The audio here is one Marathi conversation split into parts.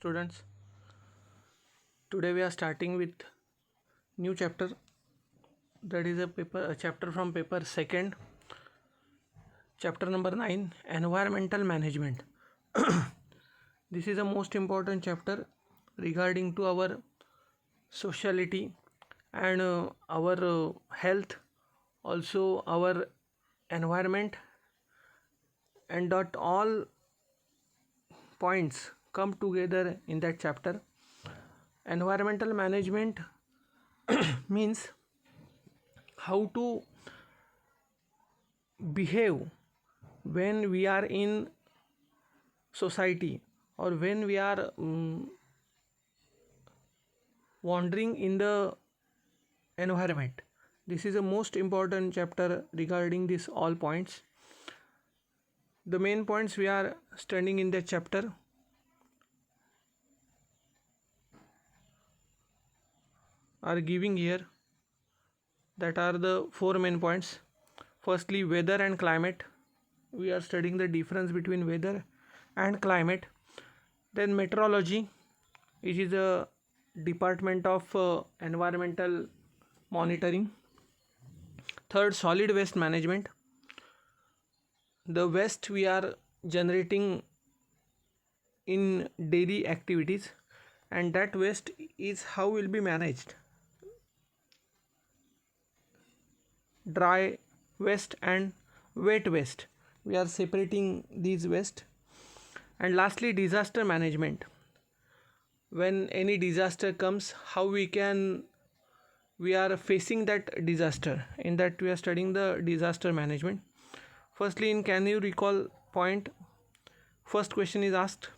students. Today we are starting with new chapter, that is a chapter from paper second, chapter number 9, environmental management. This is a most important chapter regarding to our sociality and our health, also our environment, and that all points come together in that chapter. Environmental management means how to behave when we are in society or when we are wandering in the environment. This is a most important chapter regarding this all points. The main points we are studying in that chapter are giving here, that are the four main points. Firstly, weather and climate. We are studying the difference between weather and climate. Then meteorology, which is a department of environmental monitoring. Third, solid waste management. The waste we are generating in daily activities, and that waste is how will be managed. Dry waste and wet waste, we are separating these waste. And lastly, disaster management. When any disaster comes, how we are facing that disaster. In that we are studying the disaster management. Firstly, in can you recall point, first question is asked,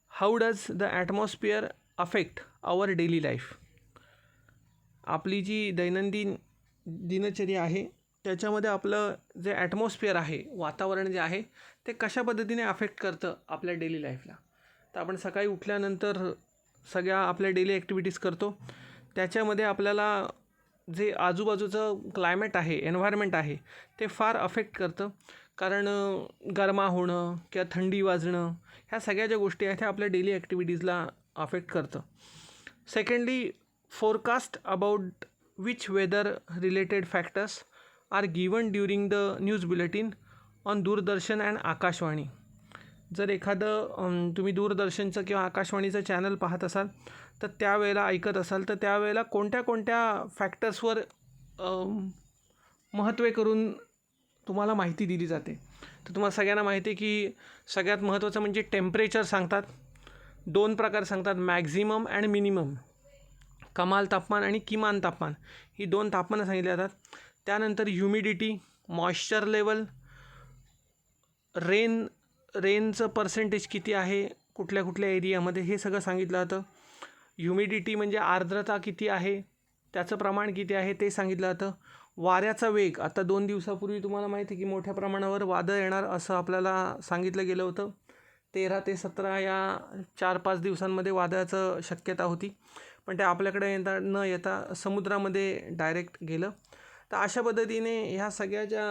how does the atmosphere affect our daily life? आपली जी दैनंदिन दिनचर्या आहे त्याच्यामध्ये आपलं जे ॲटमॉस्फिअर आहे, वातावरण जे आहे, ते कशा पद्धतीने अफेक्ट करतं आपल्या डेली लाईफला. तर आपण सकाळी उठल्यानंतर सगळ्या आपल्या डेली ॲक्टिव्हिटीज करतो, त्याच्यामध्ये आपल्याला जे आजूबाजूचं क्लायमेट आहे, एन्व्हायरमेंट आहे, ते फार अफेक्ट करतं. कारण गरमा होणं किंवा थंडी वाजणं, ह्या सगळ्या ज्या गोष्टी आहेत ह्या आपल्या डेली ॲक्टिव्हिटीजला अफेक्ट करतं. Secondly, forecast about which weather related factors are given during the news bulletin on Doordarshan and Akashvani. जर एखादं तुम्ही दूरदर्शनचं किंवा आकाशवाणीचं चॅनल पाहत असाल तर त्यावेळेला ऐकत असाल तर त्यावेळेला कोणत्या कोणत्या फॅक्टर्सवर महत्त्व करून तुम्हाला माहिती दिली जाते. तर तुम्हाला सगळ्यांना माहिती आहे की सगळ्यात महत्त्वाचं म्हणजे टेम्परेचर सांगतात. दोन प्रकार सांगतात, मॅक्झिमम अँड मिनिमम. कमाल तापमान आणि किमान तापमान ही दोन तापमानं सांगितली जातात. त्यानंतर ह्युमिडिटी, मॉइश्चर लेवल, रेनचं पर्सेंटेज किती आहे कुठल्या कुठल्या एरियामध्ये, हे सगळं सांगितलं जातं. ह्युमिडिटी म्हणजे आर्द्रता किती आहे, त्याचं प्रमाण किती आहे ते सांगितलं जातं. वाऱ्याचा वेग, आता 2 दिवसापूर्वी तुम्हाला माहिती आहे की मोठ्या प्रमाणावर वादळ येणार असं आपल्याला सांगितलं गेलं होतं. 13 ते 17 या 4-5 दिवसांमध्ये वादळाचं शक्यता होती, पण ते आपल्याकडे न येता समुद्रामध्ये डायरेक्ट गेलं. तर अशा पद्धतीने ह्या सगळ्या ज्या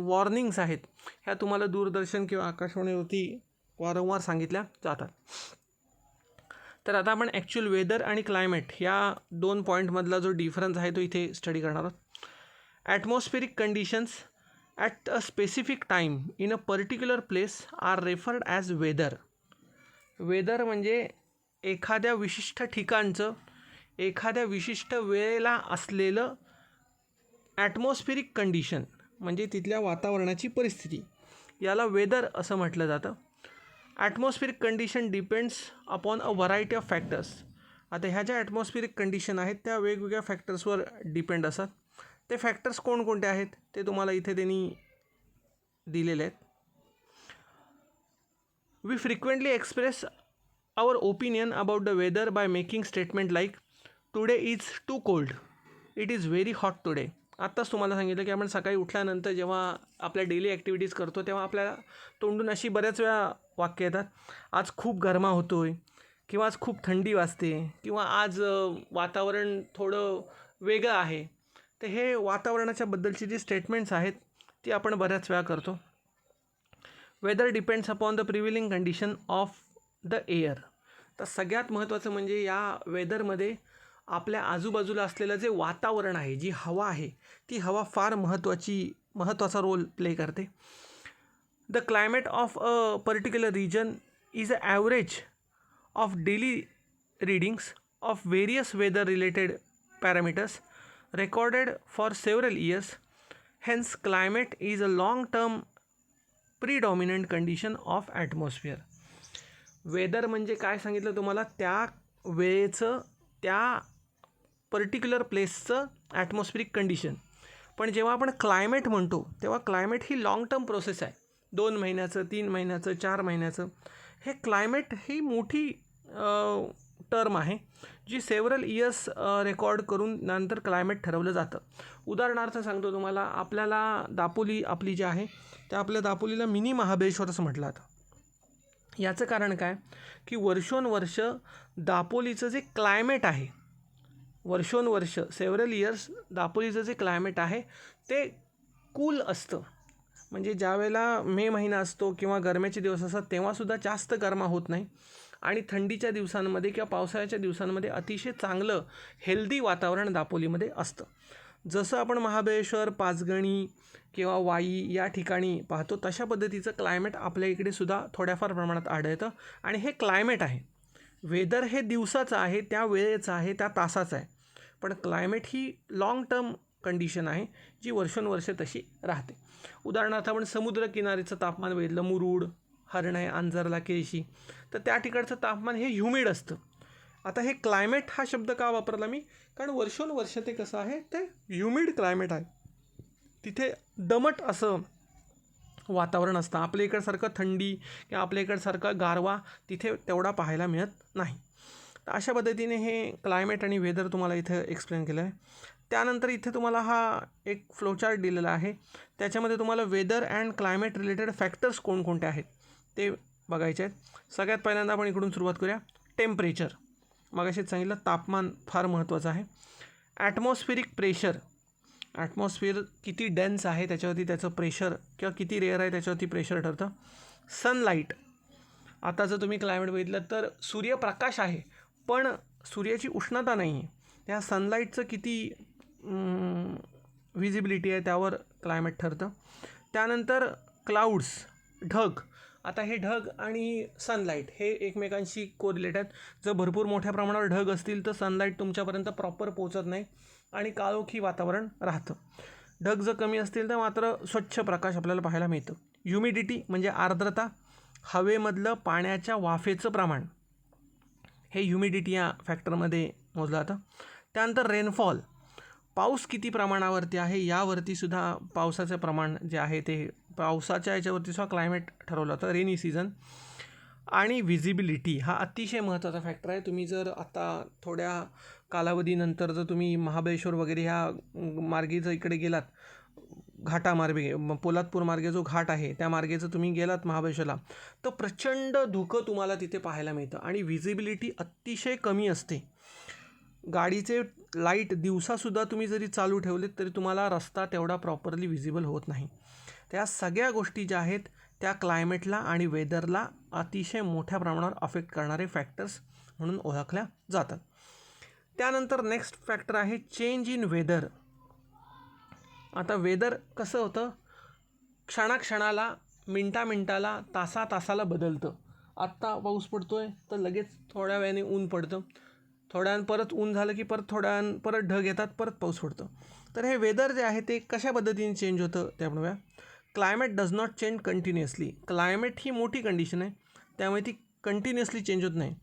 वॉर्निंग्स आहेत ह्या तुम्हाला दूरदर्शन किंवा आकाशवाणीवरती वारंवार सांगितल्या जातात. तर आता आपण ॲक्च्युअल वेदर आणि क्लायमेट ह्या दोन पॉईंटमधला जो डिफरन्स आहे तो इथे स्टडी करणार आहोत. Atmospheric conditions at a specific time in a particular place are referred as weather. Weather म्हणजे एखाद्या विशिष्ट ठिकाणचं एखाद्या विशिष्ट वेळेला असलेलं ॲटमॉस्फेरिक कंडिशन, म्हणजे तिथल्या वातावरणाची परिस्थिती, याला वेदर असं म्हटलं जातं. Atmospheric condition depends upon a variety of factors. आता ह्या ज्या ॲटमॉस्फेरिक कंडिशन आहेत त्या वेगवेगळ्या फॅक्टर्सवर डिपेंड असतात. ते फॅक्टर्स कोणकोणते आहेत ते तुम्हाला इथे त्यांनी दिलेले आहेत. We frequently express our opinion about the weather by making statement like today is too cold, it is very hot today. आत्ताच तुम्हाला सांगितलं की आपण सकाळी उठल्यानंतर जेव्हा आपल्या डेली ॲक्टिव्हिटीज करतो तेव्हा आपल्या तोंडून अशी बऱ्याच वेळा वाक्य येतात, आज खूप गरमा होतो आहे, किंवा आज खूप थंडी वाजते, किंवा आज वातावरण थोडं वेगळं आहे. तर हे वातावरणाच्या बद्दलची जी स्टेटमेंट्स आहेत ती आपण बऱ्याच वेळा करतो. Weather depends upon the prevailing condition of the air. तर सगळ्यात महत्त्वाचं म्हणजे या वेदरमध्ये आपल्या आजूबाजूला असलेलं जे वातावरण आहे, जी हवा आहे, ती हवा फार महत्त्वाचा रोल प्ले करते. The climate of a particular region is a average of daily readings of various weather related parameters recorded for several years. Hence, climate is a long-term predominant condition of atmosphere. Weather म्हणजे काय सांगितलं तुम्हाला, त्या वेळेचं त्या पर्टिक्युलर प्लेसचं ॲटमॉस्फिरिक कंडिशन. पण जेव्हा आपण क्लायमेट म्हणतो तेव्हा क्लायमेट ही लाँग टर्म प्रोसेस आहे. 2 महिन्याचं, 3 महिन्याचं, 4 महिन्याचं. हे क्लायमेट ही मोठी टर्म आहे जी सेव्हरल इयर्स रेकॉर्ड करून नंतर क्लायमेट ठरवलं जातं. उदाहरणार्थ सांगतो तुम्हाला, आपल्याला दापोली आपली जी आहे त्या आपल्या दापोलीला मिनी महाबळेश्वर असं म्हटलं जातं. याचं कारण काय की वर्षोनवर्ष दापोलीचं जे क्लायमेट आहे, वर्षोनवर्ष सेव्हरल इयर्स दापोलीचं जे क्लायमेट आहे ते कूल असतं. म्हणजे ज्यावेळेला मे महिना असतो किंवा गरम्याचे दिवस असतात तेव्हासुद्धा जास्त गरमा होत नाही आणि थंडीच्या दिवसांमध्ये किंवा पावसाळ्याच्या दिवसांमध्ये अतिशय चांगलं हेल्दी वातावरण दापोलीमध्ये असतं. जसं आपण महाबळेश्वर, पाचगणी किंवा वाई या ठिकाणी पाहतो तशा पद्धतीचं क्लायमेट आपल्या इकडे सुद्धा थोड्याफार प्रमाणात आढळतं. आणि हे क्लायमेट आहे, वेदर हे दिवसाचं आहे, त्या वेळेचं आहे, त्या तासाचं आहे. पण क्लायमेट ही लाँग टर्म कंडिशन आहे जी वर्षोनवर्ष तशी राहते. उदाहरणार्थ आपण समुद्रकिनारीचं तापमान बघितलं, मुरुड, हरणय, आंजरला, केळशी, तर त्या ठिकाणचं तापमान हे ह्युमिड असतं. आता हे क्लायमेट हा शब्द का वापरला मी, कारण वर्षोनवर्ष ते कसं आहे, ते ह्युमिड क्लायमेट आहे. तिथे दमट असं वातावरण असतं. आपल्या इकडसारखं थंडी किंवा आपल्या इकडसारखं गारवा तिथे तेवढा पाहायला मिळत नाही. तर अशा पद्धतीने हे क्लायमेट आणि वेदर तुम्हाला इथं एक्सप्लेन केलं आहे. त्यानंतर इथे तुम्हाला हा एक फ्लोचार्ट दिलेला आहे, त्याच्यामध्ये तुम्हाला weather and climate related factors कोणकोणते आहेत ते बघायचे आहेत. सगळ्यात पहिल्यांदा आपण इकडून सुरुवात करूया. टेम्परेचर, मगाशीच सांगितलं तापमान फार महत्त्वाचं आहे. ॲटमॉस्फिरिक प्रेशर, ॲटमॉस्फिअर किती डेन्स आहे त्याच्यावरती त्याचं प्रेशर किंवा किती रेअर आहे त्याच्यावरती प्रेशर ठरतं. सनलाईट, आता जर तुम्ही क्लायमेट बघितलं तर सूर्यप्रकाश आहे पण सूर्याची उष्णता नाही आहे, त्या सनलाईटचं किती व्हिजिबिलिटी आहे त्यावर क्लायमेट ठरतं. त्यानंतर क्लाउड्स, ढग. आता हे ढग आणि सनलाईट हे एकमेकांशी कोरिलेट आहेत. जर भरपूर मोठ्या प्रमाणावर ढग असतील तर सनलाईट तुमच्यापर्यंत प्रॉपर पोहोचत नाही आणि काळोखी वातावरण राहतं. ढग जर कमी असतील तर मात्र स्वच्छ प्रकाश आपल्याला पाहायला मिळतं. ह्युमिडिटी म्हणजे आर्द्रता, हवेमधलं पाण्याच्या वाफेचं प्रमाण, हे ह्युमिडिटी या फॅक्टरमध्ये मोजलं जातं. त्यानंतर रेनफॉल, पाऊस किती प्रमाणावरती आहे यावरती सुद्धा पावसाचं प्रमाण जे आहे ते पावसाच्या याच्यावरती सुद्धा क्लायमेट ठरवलं जातं, रेनी सीझन. आणि व्हिजिबिलिटी हा अतिशय महत्त्वाचा फॅक्टर आहे. तुम्ही जर आता थोड्या कालावधीनंतर जर तुम्ही महाबळेश्वर वगैरे ह्या मार्गे जर इकडे गेलात, घाटामार्गे, पोलादपूर मार्गे जो घाट आहे त्या मार्गे जर तुम्ही गेलात महाबळेश्वरला, तर प्रचंड धुकं तुम्हाला तिथे पाहायला मिळतं आणि व्हिजिबिलिटी अतिशय कमी असते. गाडीचे लाईट दिवसासुद्धा तुम्ही जरी चालू ठेवलेत तरी तुम्हाला रस्ता तेवढा प्रॉपरली व्हिजिबल होत नाही. त्या सगळ्या गोष्टी ज्या आहेत त्या क्लायमेटला आणि वेदरला अतिशय मोठ्या प्रमाणावर अफेक्ट करणारे फॅक्टर्स म्हणून ओळखल्या जातात. त्यानंतर नेक्स्ट फॅक्टर आहे चेंज इन वेदर. आता वेदर कसं होतं, क्षणाक्षणाला, मिनटाला, तासाला बदलतं. आत्ता पाऊस पडतो आहे तर लगेच थोड्या वेळाने ऊन पडतं, थोड्या वेळानं परत ऊन झालं की थोड्या वेळानं परत ढग येतात, परत पाऊस पडतो. तर हे वेदर जे आहे ते कशा पद्धतीने चेंज होतं ते आपण बघूया. Climate does not change continuously. Climate ही मोठी कंडिशन आहे त्यामुळे ती कंटिन्युअसली चेंज होत नाही.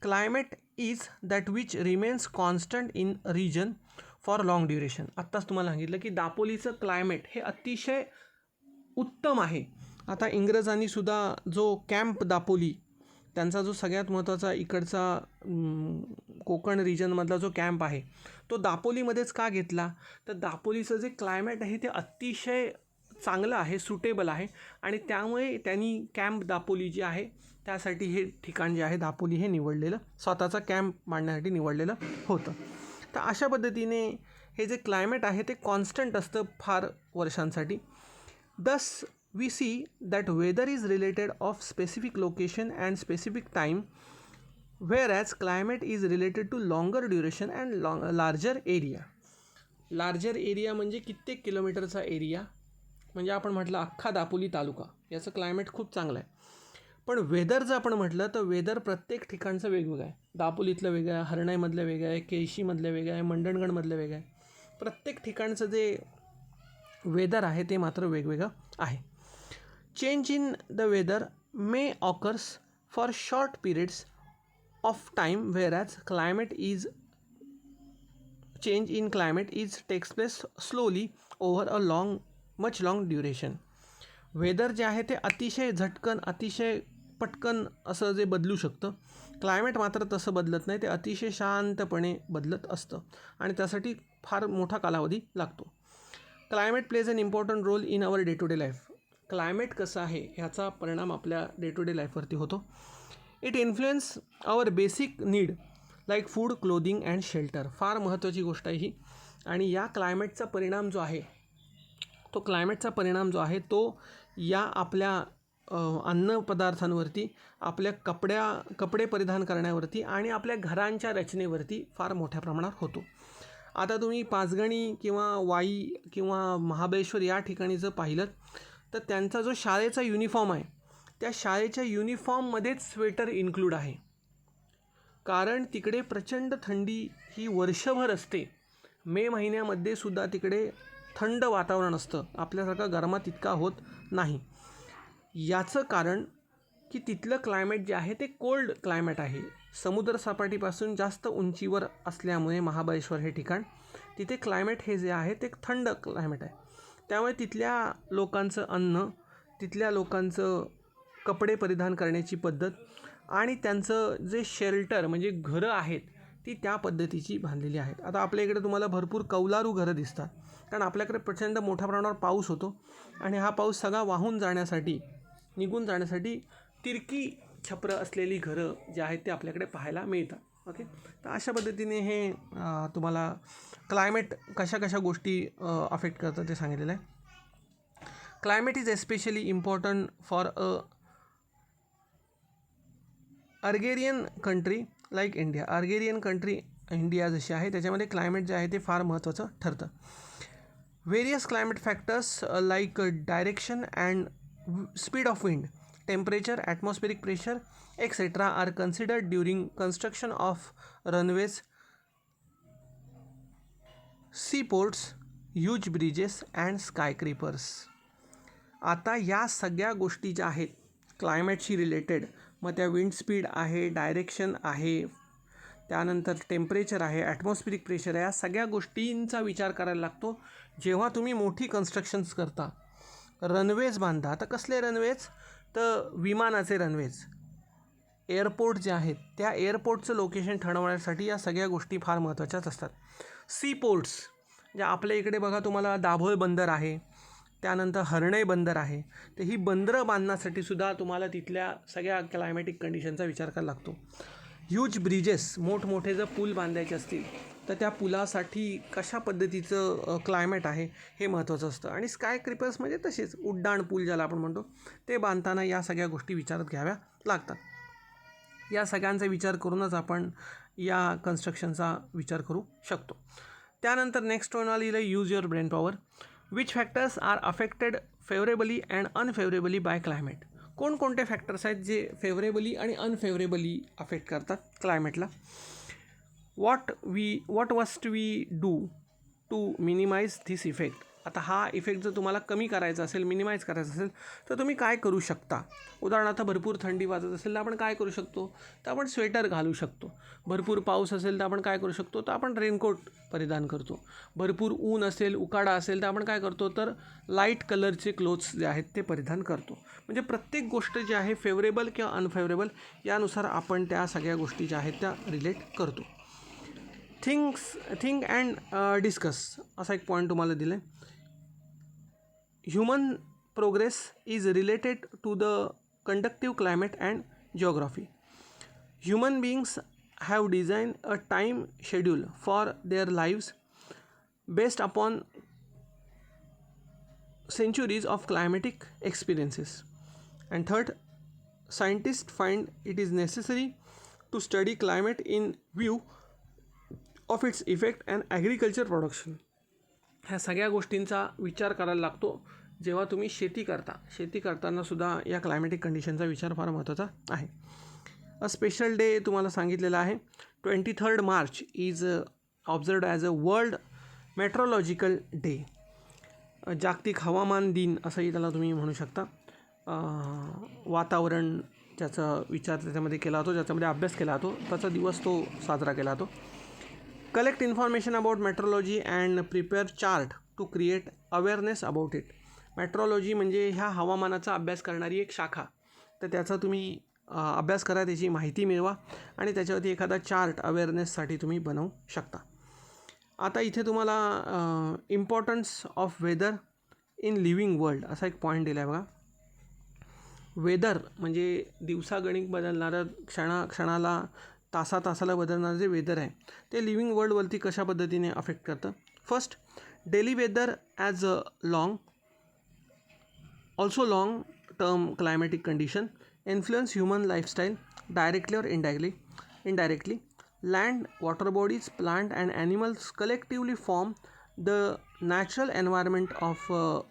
Climate is that which remains constant in region for long duration. आत्ताच तुम्हाला सांगितलं की दापोलीचं क्लायमेट हे अतिशय उत्तम आहे. आता इंग्रजांनी सुद्धा जो कॅम्प दापोली, त्यांचा जो सगळ्यात महत्त्वाचा इकडचा कोकण रिजनमधला जो कॅम्प आहे तो दापोलीमध्येच का घेतला, तर दापोलीचं जे क्लायमेट आहे ते अतिशय चांगलं आहे, सुटेबल आहे आणि त्यामुळे त्यांनी कॅम्प दापोली जी आहे त्यासाठी हे ठिकाण जे आहे दापोली हे निवडलेलं, स्वतःचा कॅम्प मांडण्यासाठी निवडलेलं होतं. तर अशा पद्धतीने हे जे क्लायमेट आहे ते कॉन्स्टंट असतं फार वर्षांसाठी. दस we see that weather is related of specific location and specific time, whereas climate is related to longer duration and larger area. Larger area म्हणजे कित्येक किलोमीटरचा एरिया, म्हणजे आपण म्हटलं अख्खा दापोली तालुका, याचं क्लायमेट खूप चांगलं आहे. पण वेदर जर आपण म्हटलं तर वेदर प्रत्येक ठिकाणचं वेगवेगळं आहे. दापोलीतलं वेगळं आहे, हरणाईमधलं वेगळं आहे, केळशीमधलं वेगळं आहे, मंडणगडमधलं वेगळं आहे. प्रत्येक ठिकाणचं जे वेदर आहे ते मात्र वेगवेगळं आहे. Change in the weather may occurs for short periods of time, whereas climate is change in climate is takes place slowly over a much long duration. Weather जे आहे ते अतिशय झटकन, अतिशय पटकन असं जे बदलू शकतं. क्लायमेट मात्र तसं बदलत नाही, ते अतिशय शांतपणे बदलत असतं आणि त्यासाठी फार मोठा कालावधी लागतो. Climate plays an important role in our day to day life. Climate कसं आहे ह्याचा परिणाम आपल्या डे टू डे लाईफवरती होतो. It influence our basic need like food, clothing and shelter. फार महत्त्वाची गोष्ट आहे ही. आणि या क्लायमेटचा परिणाम जो आहे तो या आपल्या अन्नपदार्थांवरती, आपल्या कपडे परिधान करण्यावरती आणि आपल्या घरांच्या रचनेवरती फार मोठ्या प्रमाणात होतो. आता तुम्ही पाचगणी किंवा वाई किंवा महाबळेश्वर या ठिकाणी जर पाहिलं तर त्यांचा जो शाळेचा युनिफॉर्म आहे, त्या शाळेच्या युनिफॉर्ममध्येच स्वेटर इन्क्लूड आहे. कारण तिकडे प्रचंड थंडी ही वर्षभर असते. मे महिन्यामध्ये सुद्धा तिकडे थंड वातावरण असतं, आपल्यासारखा गरमात इतका होत नाही. याचं कारण की तिथलं क्लायमेट जे आहे ते कोल्ड क्लायमेट आहे. समुद्रसपाटीपासून जास्त उंचीवर असल्यामुळे महाबळेश्वर हे ठिकाण, तिथे क्लायमेट हे जे आहे ते थंड क्लायमेट आहे. त्यामुळे तिथल्या लोकांचं अन्न, तिथल्या लोकांचं कपडे परिधान करण्याची पद्धत आणि त्यांचं जे शेल्टर म्हणजे घरं आहेत ती त्या पद्धतीची बांधलेली आहेत. आता आपल्या इकडे तुम्हाला भरपूर कौलारू घरं दिसतात, कारण आपल्याकडे प्रचंड मोठ्या प्रमाणावर पाऊस होतो आणि हा पाऊस सगळा निघून जाण्यासाठी तिरकी छपरं असलेली घरं जी आहेत ते आपल्याकडे पाहायला मिळतात. ओके, तर अशा पद्धतीने हे तुम्हाला क्लायमेट कशा गोष्टी अफेक्ट करतं ते सांगितलेलं आहे. Climate is especially important for agrarian country like India. Agrarian country India जशी आहे त्याच्यामध्ये क्लायमेट जे आहे ते फार महत्त्वाचं ठरतं. Various climate factors like direction and speed of wind, temperature, atmospheric pressure etcetera are considered during construction of runways, seaports, huge bridges and skyscrapers. आता या सगळ्या गोष्टी ज्या आहेत क्लायमेटशी रिलेटेड, मग त्या विंड स्पीड आहे, डायरेक्शन आहे, त्यानंतर टेम्परेचर आहे, ॲटमॉस्फेरिक प्रेशर आहे, या सगळ्या गोष्टींचा विचार करायला लागतो जेव्हा तुम्ही मोठी कन्स्ट्रक्शन्स करता. रनवेज बांधता, तर कसले रनवेज, तर विमानाचे रनवेज. एअरपोर्ट जे आहेत त्या एअरपोर्टचं लोकेशन ठरवण्यासाठी या सगळ्या गोष्टी फार महत्त्वाच्याच असतात. सी पोर्ट्स, जे आपल्या इकडे बघा तुम्हाला दाभोळ बंदर आहे, त्यानंतर हर्णई बंदर आहे, तर ही बंदरं बांधण्यासाठी सुद्धा तुम्हाला तिथल्या सगळ्या क्लायमॅटिक कंडिशनचा विचार करायला लागतो. ह्यूज ब्रिजेस, मोठमोठे जर पूल बांधायचे असतील तर त्या पुलासाठी कशा पद्धतीचं क्लायमेट आहे हे महत्त्वाचं असतं. आणि स्काय क्रिपर्स म्हणजे तसेच उड्डाण पूल ज्याला आपण म्हणतो, ते बांधताना या सगळ्या गोष्टी विचारात घ्याव्या लागतात. या सगळ्यांचा विचार करूनच आपण या कन्स्ट्रक्शनचा विचार करू शकतो. त्यानंतर नेक्स्ट वन आलेलं use your brain power. Which factors are affected favourably and unfavourably by climate. कोणकोणते फॅक्टर्स आहेत जे फेवरेबली आणि अनफेवरेबली अफेक्ट करतात क्लायमेटला. what must we do to minimize this effect. आता हा इफेक्ट जर तुम्हाला कमी करायचा असेल, मिनिमाइज करायचा असेल, तर तुम्ही काय करू शकता. उदाहरणार्थ भरपूर थंडी वाजत असेल तर आपण काय करू शकतो, तर आपण स्वेटर घालू शकतो. भरपूर पाऊस असेल तर आपण काय करू शकतो, तर आपण रेनकोट परिधान करतो. भरपूर ऊन असेल, उकाडा असेल तर आपण काय करतो, तर लाईट कलरचे क्लोथ्स जे आहेत ते परिधान करतो. म्हणजे प्रत्येक गोष्ट जी आहे फेवरेबल किंवा अनफेवरेबल यानुसार आपण त्या सगळ्या गोष्टी ज्या आहेत त्या रिलेट करतो. थिंक अँड डिस्कस असा एक पॉईंट तुम्हाला दिला आहे. Human progress is related to the conductive climate and geography. Human beings have design a time schedule for their lives based upon centuries of climatic experiences. And third, scientists find it is necessary to study climate in view of its effect and agriculture production. ह्या सगळ्या गोष्टींचा विचार करायला लागतो जेव्हा तुम्ही शेती करता. शेती करताना सुद्धा या क्लायमॅटिक कंडिशनचा विचार फार महत्त्वाचा आहे. अ स्पेशल डे तुम्हाला सांगितलेला आहे. 23 March is observed as a World Meteorological Day. जागतिक हवामान दिन असंही त्याला तुम्ही म्हणू शकता. वातावरण ज्याचा विचार त्याच्यामध्ये केला जातो, ज्याच्यामध्ये अभ्यास केला जातो, त्याचा दिवस तो साजरा केला जातो. Collect information about meteorology and prepare chart to create awareness about it. Meteorology म्हणजे ह्या हवामानाचा अभ्यास करणारी एक शाखा. तर त्याचा तुम्ही अभ्यास करा, त्याची माहिती मिळवा आणि त्याच्यावरती एखादा चार्ट अवेअरनेससाठी तुम्ही बनवू शकता. आता इथे तुम्हाला importance of weather in living world असा एक पॉईंट दिला आहे बघा. वेदर म्हणजे दिवसागणिक बदलणारं, क्षणाला तासाला बदलणारं जे वेदर आहे ते लिव्हिंग वर्ल्डवरती कशा पद्धतीने अफेक्ट करतं. First, daily weather as a also long term climatic condition influence human lifestyle directly और indirectly. Land, water bodies, plant and animals collectively form the natural environment of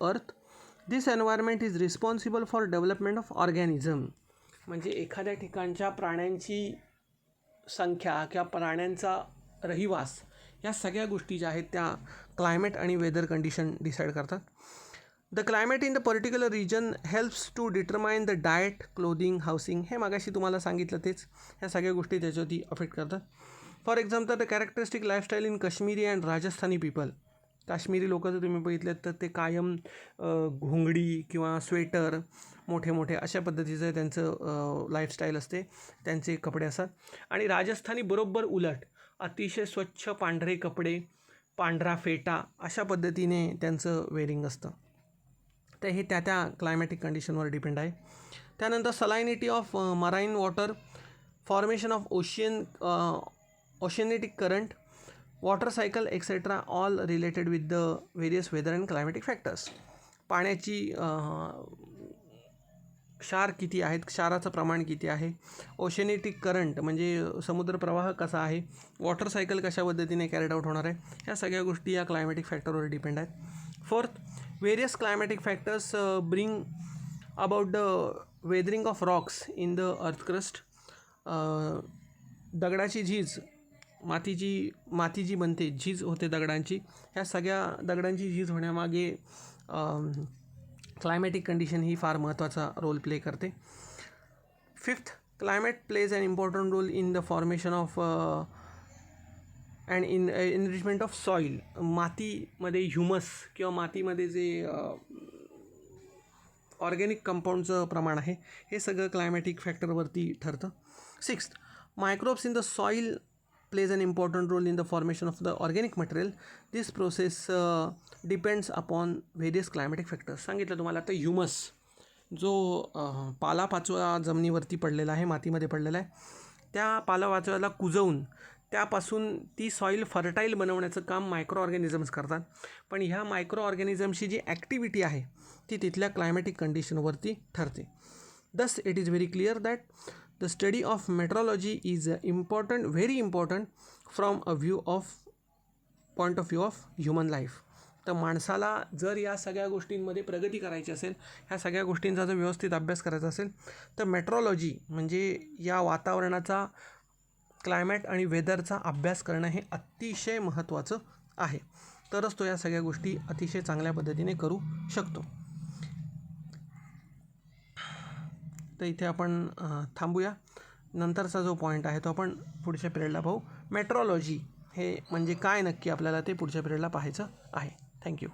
earth. This environment is responsible for development of organism. म्हणजे एखाद्या ठिकाणच्या प्राण्यांची संख्या किंवा प्राण्यांचा रहिवास या सगळ्या गोष्टी ज्या आहेत त्या क्लायमेट आणि वेदर कंडिशन डिसाईड करतात. The climate in the particular region helps to determine the diet, clothing, housing. हे मागाशी तुम्हाला सांगितलं तेच. ह्या सगळ्या गोष्टी त्याच्यावरती अफेक्ट करतात. For example the characteristic lifestyle in Kashmiri and Rajasthani people. Kashmiri लोक जर तुम्ही बघितलेत तर ते कायम घोंगडी किंवा स्वेटर मोठे अशा पद्धतीचं त्यांचं लाईफस्टाईल असते, त्यांचे कपडे असतात. आणि राजस्थानी बरोबर उलट, अतिशय स्वच्छ पांढरे कपडे, पांढरा फेटा अशा पद्धतीने त्यांचं वेअरिंग असतं. तर हे त्या क्लायमॅटिक कंडिशनवर डिपेंड आहे. त्यानंतर salinity of marine water, formation of oceanic current, water cycle etcetera, all related with the various weather and climatic factors. पाण्याची क्षार किती आहेत, क्षाराचं प्रमाण किती आहे, ओशनिटिक करंट म्हणजे समुद्र प्रवाह कसा आहे, वॉटर सायकल कशा पद्धतीने कॅरिड आउट होणार आहे, ह्या सगळ्या गोष्टी या क्लायमॅटिक फॅक्टरवर डिपेंड आहेत. Fourth, various climatic factors bring about the weathering of rocks in the earth crust. दगडाची झीज, माती जी बनते, झीज होते दगडांची, ह्या सगळ्या दगडांची झीज होण्यामागे क्लायमॅटिक कंडिशन ही फार महत्त्वाचा रोल प्ले करते. Fifth, climate plays an important role in the formation of and enrichment of soil. मातीमध्ये ह्युमस किंवा मातीमध्ये जे ऑर्गॅनिक कंपाऊंडचं प्रमाण आहे हे सगळं क्लायमॅटिक फॅक्टरवरती ठरतं. Sixth, microbes in the soil plays an important role in the formation of the organic material. This process depends upon various climatic factors. सांगितलं तुम्हाला आता ह्युमस जो पालापाचोळा जमिनीवरती पडलेला आहे, मातीमध्ये पडलेला आहे, त्या पालापाचोळ्याला कुजवून त्यापासून ती सॉईल फर्टाईल बनवण्याचं काम मायक्रो ऑर्गॅनिझम्स करतात. पण ह्या मायक्रो ऑर्गॅनिझमची जी ॲक्टिव्हिटी आहे ती तिथल्या क्लायमॅटिक कंडिशनवरती ठरते. Thus it is very clear that the study of metrology is important, very important from a point of view of human life. तर माणसाला जर या सगळ्या गोष्टींमध्ये प्रगती करायची असेल, ह्या सगळ्या गोष्टींचा जर व्यवस्थित अभ्यास करायचा असेल तर मेट्रोलॉजी म्हणजे या वातावरणाचा, क्लायमॅट आणि वेदरचा अभ्यास करणं हे अतिशय महत्त्वाचं आहे. तरच तो या सगळ्या गोष्टी अतिशय चांगल्या पद्धतीने करू शकतो. तर इथे आपण थांबूया. नंतरचा जो पॉईंट आहे तो आपण पुढच्या पिरियडला पाहू. मेट्रोलॉजी हे म्हणजे काय नक्की आपल्याला ते पुढच्या पिरियडला पाहायचं आहे. थँक्यू.